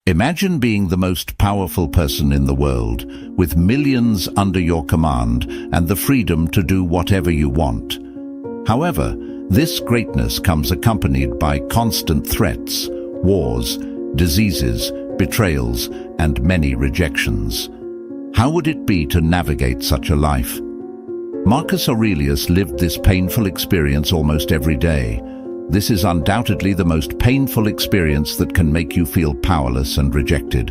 Imagine being the most powerful person in the world, with millions under your command and the freedom to do whatever you want. However, this greatness comes accompanied by constant threats, wars, diseases, betrayals, and many rejections. How would it be to navigate such a life? Marcus Aurelius lived this painful experience almost every day. This is undoubtedly the most painful experience that can make you feel powerless and rejected.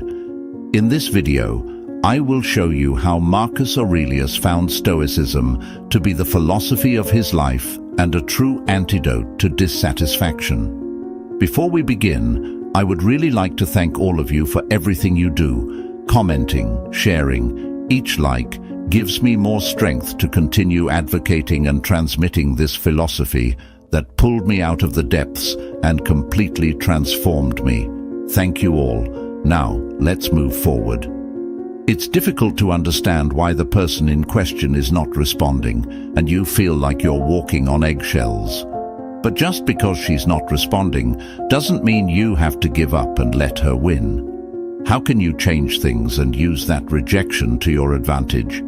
In this video, I will show you how Marcus Aurelius found Stoicism to be the philosophy of his life and a true antidote to dissatisfaction. Before we begin, I would really like to thank all of you for everything you do, commenting, sharing. Each like gives me more strength to continue advocating and transmitting this philosophy that pulled me out of the depths and completely transformed me. Thank you all. Now, let's move forward. It's difficult to understand why the person in question is not responding, and you feel like you're walking on eggshells. But just because she's not responding doesn't mean you have to give up and let her win. How can you change things and use that rejection to your advantage?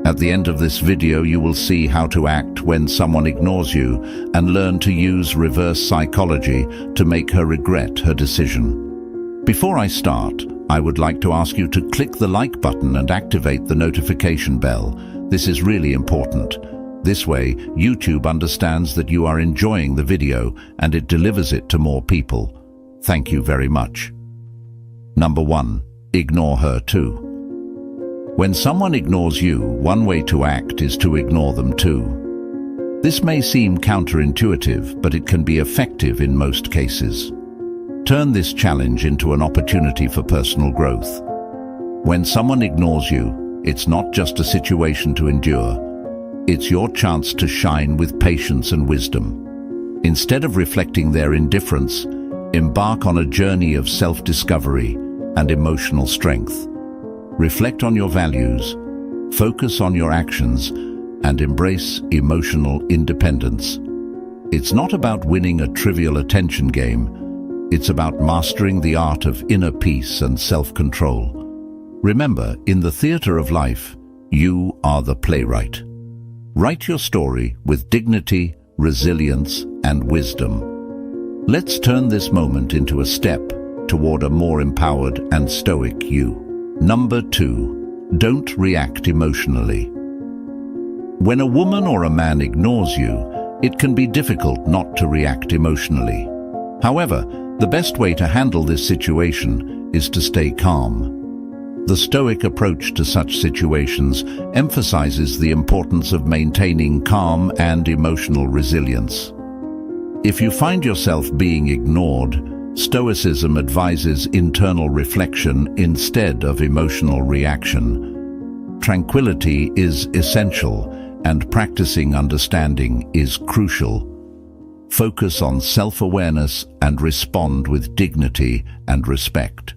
At the end of this video, you will see how to act when someone ignores you and learn to use reverse psychology to make her regret her decision. Before I start, I would like to ask you to click the like button and activate the notification bell. This is really important. This way, YouTube understands that you are enjoying the video and it delivers it to more people. Thank you very much. Number 1. Ignore her too. When someone ignores you, one way to act is to ignore them too. This may seem counterintuitive, but it can be effective in most cases. Turn this challenge into an opportunity for personal growth. When someone ignores you, it's not just a situation to endure. It's your chance to shine with patience and wisdom. Instead of reflecting their indifference, embark on a journey of self-discovery and emotional strength. Reflect on your values, focus on your actions, and embrace emotional independence. It's not about winning a trivial attention game. It's about mastering the art of inner peace and self-control. Remember, in the theater of life, you are the playwright. Write your story with dignity, resilience, and wisdom. Let's turn this moment into a step toward a more empowered and stoic you. Number 2. Don't react emotionally. When a woman or a man ignores you, it can be difficult not to react emotionally. However, the best way to handle this situation is to stay calm. The Stoic approach to such situations emphasizes the importance of maintaining calm and emotional resilience. If you find yourself being ignored, Stoicism advises internal reflection instead of emotional reaction. Tranquility is essential, and practicing understanding is crucial. Focus on self-awareness and respond with dignity and respect.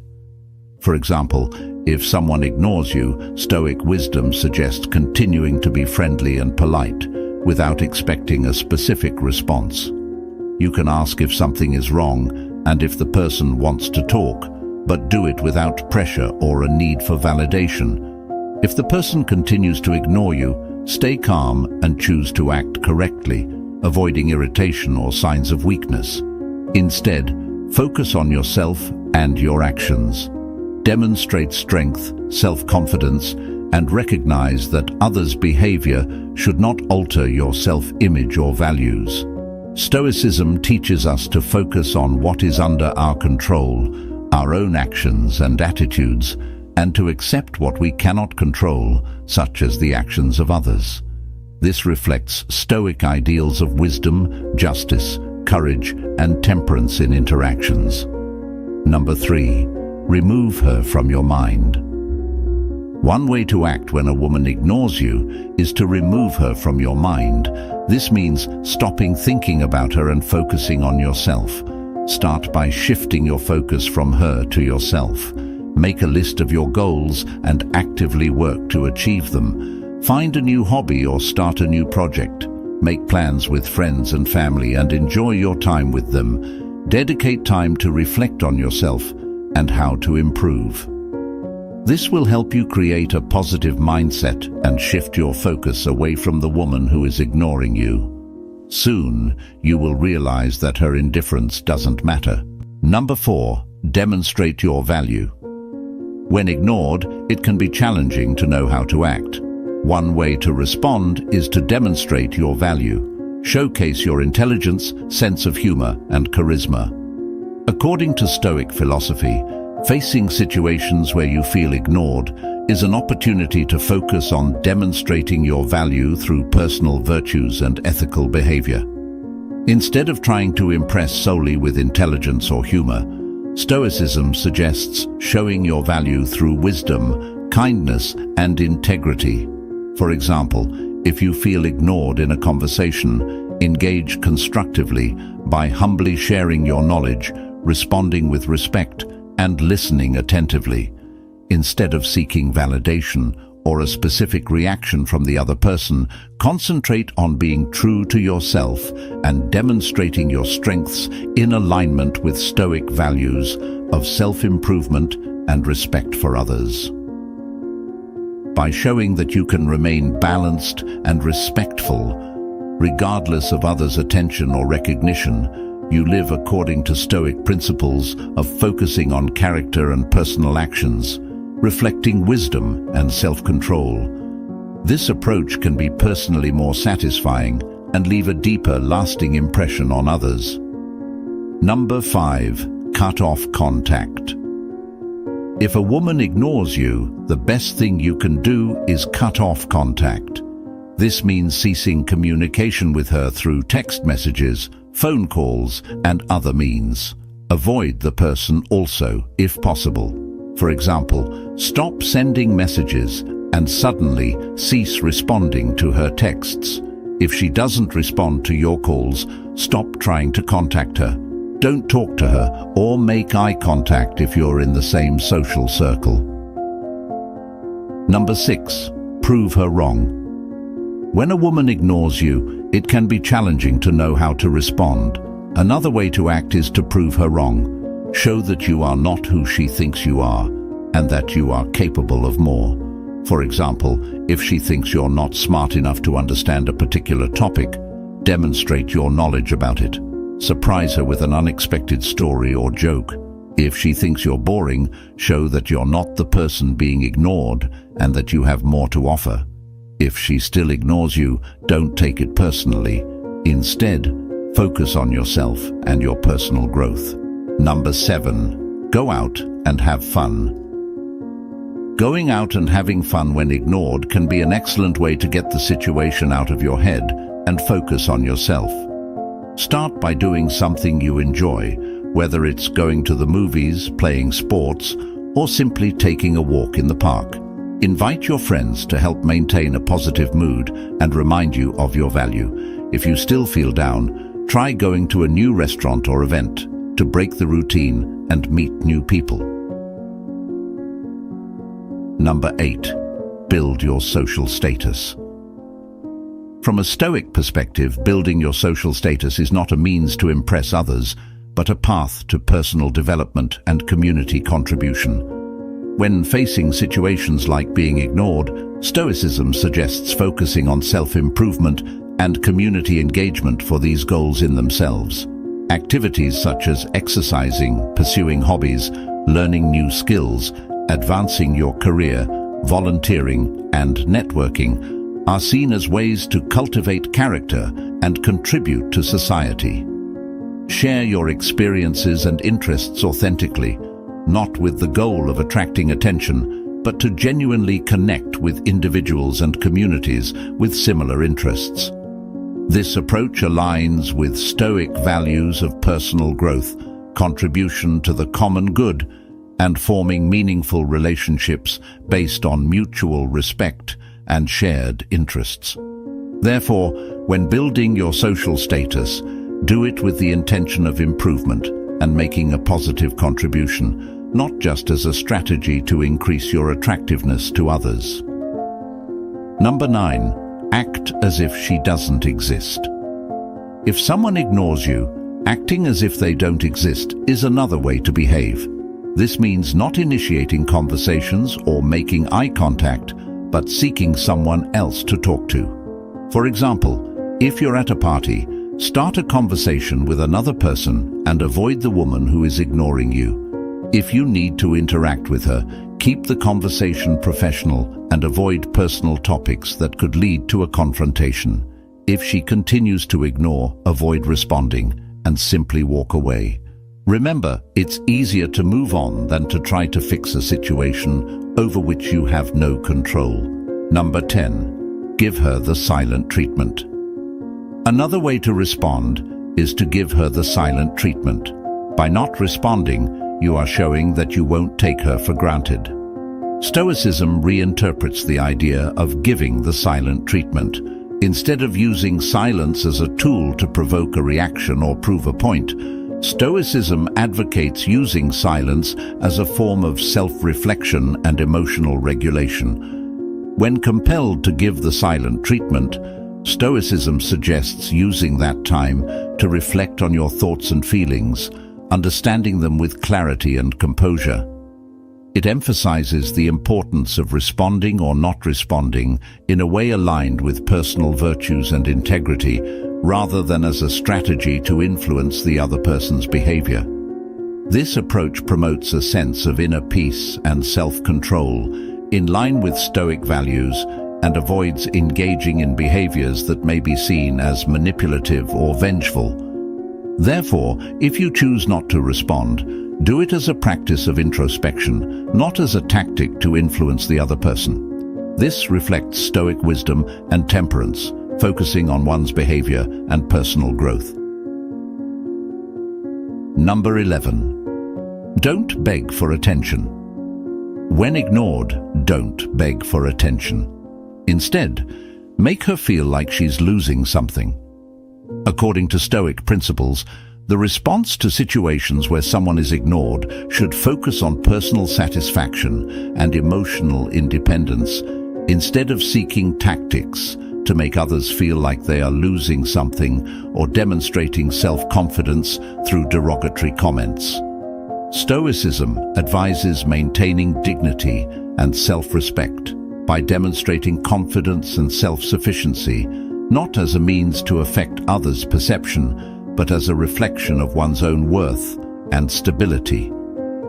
For example, if someone ignores you, Stoic wisdom suggests continuing to be friendly and polite without expecting a specific response. You can ask if something is wrong and if the person wants to talk, but do it without pressure or a need for validation. If the person continues to ignore you, stay calm and choose to act correctly, avoiding irritation or signs of weakness. Instead, focus on yourself and your actions. Demonstrate strength, self-confidence, and recognize that others' behavior should not alter your self-image or values. Stoicism teaches us to focus on what is under our control, our own actions and attitudes, and to accept what we cannot control, such as the actions of others. This reflects Stoic ideals of wisdom, justice, courage, and temperance in interactions. Number 3. Remove her from your mind. One way to act when a woman ignores you is to remove her from your mind. This means stopping thinking about her and focusing on yourself. Start by shifting your focus from her to yourself. Make a list of your goals and actively work to achieve them. Find a new hobby or start a new project. Make plans with friends and family and enjoy your time with them. Dedicate time to reflect on yourself and how to improve. This will help you create a positive mindset and shift your focus away from the woman who is ignoring you. Soon, you will realize that her indifference doesn't matter. Number 4, demonstrate your value. When ignored, it can be challenging to know how to act. One way to respond is to demonstrate your value. Showcase your intelligence, sense of humor, and charisma. According to Stoic philosophy, facing situations where you feel ignored is an opportunity to focus on demonstrating your value through personal virtues and ethical behavior. Instead of trying to impress solely with intelligence or humor, Stoicism suggests showing your value through wisdom, kindness, and integrity. For example, if you feel ignored in a conversation, engage constructively by humbly sharing your knowledge, responding with respect, and listening attentively. Instead of seeking validation or a specific reaction from the other person, concentrate on being true to yourself and demonstrating your strengths in alignment with Stoic values of self-improvement and respect for others. By showing that you can remain balanced and respectful, regardless of others' attention or recognition, you live according to Stoic principles of focusing on character and personal actions, reflecting wisdom and self-control. This approach can be personally more satisfying and leave a deeper, lasting impression on others. Number 5, cut off contact. If a woman ignores you, the best thing you can do is cut off contact. This means ceasing communication with her through text messages, phone calls, and other means. Avoid the person also, if possible. For example, stop sending messages and suddenly cease responding to her texts. If she doesn't respond to your calls, stop trying to contact her. Don't talk to her or make eye contact if you're in the same social circle. Number 6, prove her wrong. When a woman ignores you, it can be challenging to know how to respond. Another way to act is to prove her wrong. Show that you are not who she thinks you are and that you are capable of more. For example, if she thinks you're not smart enough to understand a particular topic, demonstrate your knowledge about it. Surprise her with an unexpected story or joke. If she thinks you're boring, show that you're not the person being ignored and that you have more to offer. If she still ignores you, don't take it personally. Instead, focus on yourself and your personal growth. Number 7, go out and have fun. Going out and having fun when ignored can be an excellent way to get the situation out of your head and focus on yourself. Start by doing something you enjoy, whether it's going to the movies, playing sports, or simply taking a walk in the park. Invite your friends to help maintain a positive mood and remind you of your value. If you still feel down, try going to a new restaurant or event to break the routine and meet new people. Number 8, build your social status. From a Stoic perspective, building your social status is not a means to impress others, but a path to personal development and community contribution. When facing situations like being ignored, Stoicism suggests focusing on self-improvement and community engagement for these goals in themselves. Activities such as exercising, pursuing hobbies, learning new skills, advancing your career, volunteering, and networking are seen as ways to cultivate character and contribute to society. Share your experiences and interests authentically, not with the goal of attracting attention, but to genuinely connect with individuals and communities with similar interests. This approach aligns with Stoic values of personal growth, contribution to the common good, and forming meaningful relationships based on mutual respect and shared interests. Therefore, when building your social status, do it with the intention of improvement and making a positive contribution, not just as a strategy to increase your attractiveness to others. Number 9, act as if she doesn't exist. If someone ignores you, acting as if they don't exist is another way to behave. This means not initiating conversations or making eye contact, but seeking someone else to talk to. For example, if you're at a party, start a conversation with another person and avoid the woman who is ignoring you. If you need to interact with her, keep the conversation professional and avoid personal topics that could lead to a confrontation. If she continues to ignore, avoid responding and simply walk away. Remember, it's easier to move on than to try to fix a situation over which you have no control. Number 10. Give her the silent treatment. Another way to respond is to give her the silent treatment. By not responding, you are showing that you won't take her for granted. Stoicism reinterprets the idea of giving the silent treatment. Instead of using silence as a tool to provoke a reaction or prove a point, Stoicism advocates using silence as a form of self-reflection and emotional regulation. When compelled to give the silent treatment, Stoicism suggests using that time to reflect on your thoughts and feelings, understanding them with clarity and composure. It emphasizes the importance of responding or not responding in a way aligned with personal virtues and integrity, rather than as a strategy to influence the other person's behavior. This approach promotes a sense of inner peace and self-control, in line with Stoic values, and avoids engaging in behaviors that may be seen as manipulative or vengeful. Therefore, if you choose not to respond, do it as a practice of introspection, not as a tactic to influence the other person. This reflects Stoic wisdom and temperance, focusing on one's behavior and personal growth. Number 11. Don't beg for attention. When ignored, don't beg for attention. Instead, make her feel like she's losing something. According to Stoic principles, the response to situations where someone is ignored should focus on personal satisfaction and emotional independence, instead of seeking tactics to make others feel like they are losing something or demonstrating self-confidence through derogatory comments. Stoicism advises maintaining dignity and self-respect by demonstrating confidence and self-sufficiency, not as a means to affect others' perception, but as a reflection of one's own worth and stability.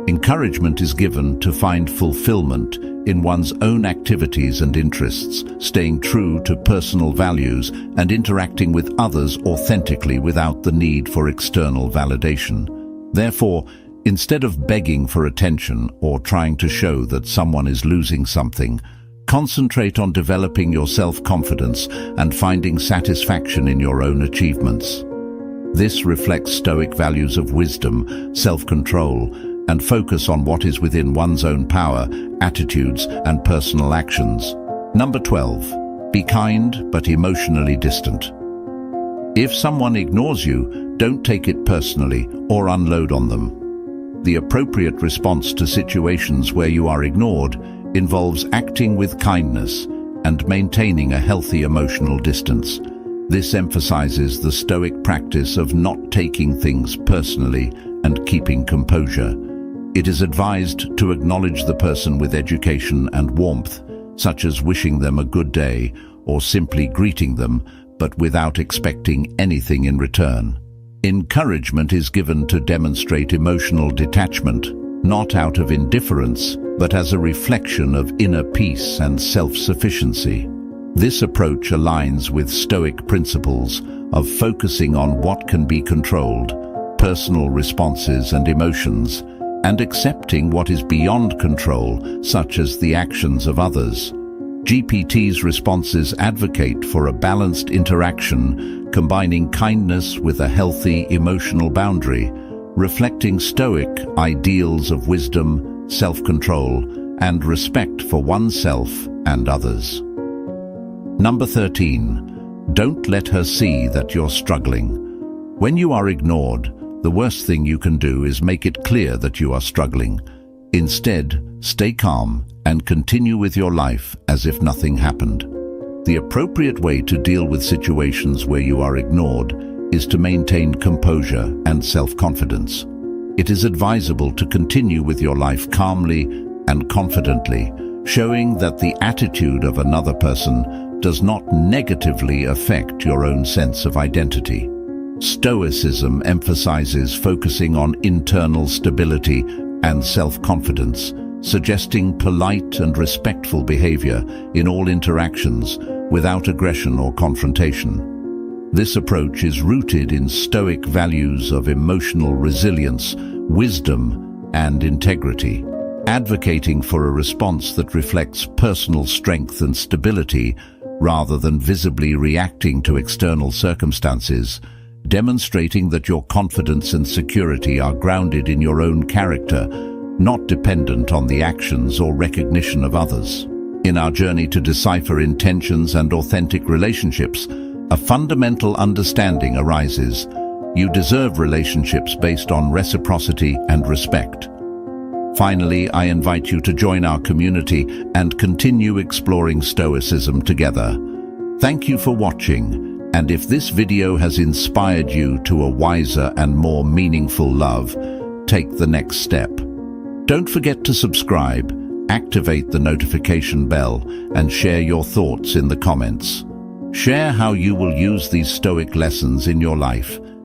Encouragement is given to find fulfillment in one's own activities and interests, staying true to personal values and interacting with others authentically without the need for external validation. Therefore, instead of begging for attention or trying to show that someone is losing something, concentrate on developing your self-confidence and finding satisfaction in your own achievements. This reflects Stoic values of wisdom, self-control, and focus on what is within one's own power, attitudes, and personal actions. Number 12. Be kind but emotionally distant. If someone ignores you, don't take it personally or unload on them. The appropriate response to situations where you are ignored involves acting with kindness and maintaining a healthy emotional distance. This emphasizes the Stoic practice of not taking things personally and keeping composure. It is advised to acknowledge the person with education and warmth, such as wishing them a good day or simply greeting them, but without expecting anything in return. Encouragement is given to demonstrate emotional detachment, not out of indifference, but as a reflection of inner peace and self-sufficiency. This approach aligns with Stoic principles of focusing on what can be controlled, personal responses and emotions, and accepting what is beyond control, such as the actions of others. GPT's responses advocate for a balanced interaction, combining kindness with a healthy emotional boundary, reflecting Stoic ideals of wisdom, self-control, and respect for oneself and others. Number 13. Don't let her see that you're struggling. When you are ignored, the worst thing you can do is make it clear that you are struggling. Instead, stay calm and continue with your life as if nothing happened. The appropriate way to deal with situations where you are ignored is to maintain composure and self-confidence. it is advisable to continue with your life calmly and confidently, showing that the attitude of another person does not negatively affect your own sense of identity. Stoicism emphasizes focusing on internal stability and self-confidence, suggesting polite and respectful behavior in all interactions without aggression or confrontation. This approach is rooted in Stoic values of emotional resilience, wisdom, and integrity, advocating for a response that reflects personal strength and stability rather than visibly reacting to external circumstances, demonstrating that your confidence and security are grounded in your own character, not dependent on the actions or recognition of others. In our journey to decipher intentions and authentic relationships, a fundamental understanding arises. You deserve relationships based on reciprocity and respect. Finally, I invite you to join our community and continue exploring Stoicism together. Thank you for watching, and if this video has inspired you to a wiser and more meaningful love, take the next step. Don't forget to subscribe, activate the notification bell, and share your thoughts in the comments. Share how you will use these Stoic lessons in your life,